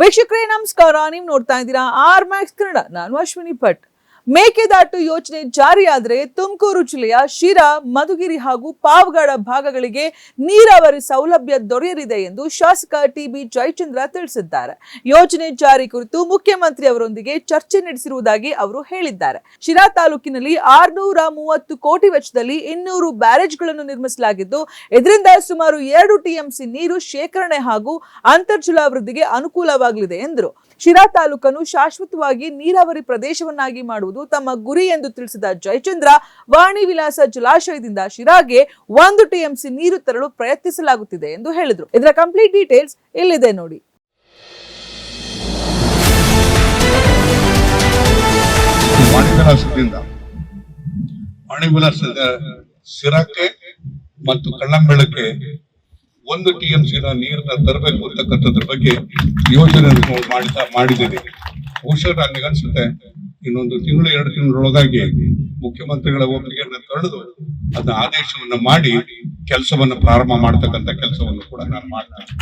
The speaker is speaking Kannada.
ವೀಕ್ಷಕರೇ ನಮಸ್ಕಾರ, ನೀವು ನೋಡ್ತಾ ಇದ್ದೀರಾ ಆರ್ ಮ್ಯಾಕ್ಸ್ ಕನ್ನಡ. ನಾನು ಅಶ್ವಿನಿ ಭಟ್. ಮೇಕೆದಾಟು ಯೋಜನೆ ಜಾರಿಯಾದರೆ ತುಮಕೂರು ಜಿಲ್ಲೆಯ ಶಿರಾ, ಮಧುಗಿರಿ ಹಾಗೂ ಪಾವಗಡ ಭಾಗಗಳಿಗೆ ನೀರಾವರಿ ಸೌಲಭ್ಯ ದೊರೆಯಲಿದೆ ಎಂದು ಶಾಸಕ ಟಿ.ಬಿ. ಜಯಚಂದ್ರ ತಿಳಿಸಿದ್ದಾರೆ. ಯೋಜನೆ ಜಾರಿ ಕುರಿತು ಮುಖ್ಯಮಂತ್ರಿ ಅವರೊಂದಿಗೆ ಚರ್ಚೆ ನಡೆಸಿರುವುದಾಗಿ ಅವರು ಹೇಳಿದ್ದಾರೆ. ಶಿರಾ ತಾಲೂಕಿನಲ್ಲಿ 630 ಕೋಟಿ ವೆಚ್ಚದಲ್ಲಿ 200 ಬ್ಯಾರೇಜ್ಗಳನ್ನು ನಿರ್ಮಿಸಲಾಗಿದ್ದು, ಇದರಿಂದ ಸುಮಾರು 2 ಟಿಎಂಸಿ ನೀರು ಶೇಖರಣೆ ಹಾಗೂ ಅಂತರ್ಜಲ ವೃದ್ಧಿಗೆ ಅನುಕೂಲವಾಗಲಿದೆ ಎಂದರು. ಶಿರಾ ತಾಲೂಕನ್ನು ಶಾಶ್ವತವಾಗಿ ನೀರಾವರಿ ಪ್ರದೇಶವನ್ನಾಗಿ ಮಾಡುವುದು ತಮ್ಮ ಗುರಿ ಎಂದು ತಿಳಿಸಿದ ಜಯಚಂದ್ರ, ವಾಣಿ ವಿಲಾಸ ಜಲಾಶಯದಿಂದ ಶಿರಾಗೆ 1 ಟಿಎಂಸಿ ನೀರು ತರಲು ಪ್ರಯತ್ನಿಸಲಾಗುತ್ತಿದೆ ಎಂದು ಹೇಳಿದರು. ಇದರ ಕಂಪ್ಲೀಟ್ ಡೀಟೇಲ್ಸ್ ಇಲ್ಲಿದೆ ನೋಡಿ. ವಾಣಿ ವಿಲಾಸದ ಶಿರಾಕ್ಕೆ ಮತ್ತು ಕಳ್ಳಂಬೆಳಕ್ಕೆ 1 ಟಿಎಂಸಿ ನೀರನ್ನ ತರಬೇಕು ಅಂತಕ್ಕಂಥದ್ರ ಬಗ್ಗೆ ಯೋಜನೆ ಮಾಡಿದ್ದೇನೆ. ಬಹುಶಃ ನನಗೆ ಅನ್ಸುತ್ತೆ ಇನ್ನೊಂದು ತಿಂಗಳು 2 ತಿಂಗಳೊಳಗಾಗಿ ಮುಖ್ಯಮಂತ್ರಿಗಳ ಒಪ್ಪಿಗೆಯನ್ನು ತಡೆದು ಅದನ್ನ ಆದೇಶವನ್ನ ಮಾಡಿ ಕೆಲಸವನ್ನು ಪ್ರಾರಂಭ ಮಾಡತಕ್ಕಂಥ ಕೆಲಸವನ್ನು ಕೂಡ ನಾನು ಮಾಡ್ತೇನೆ.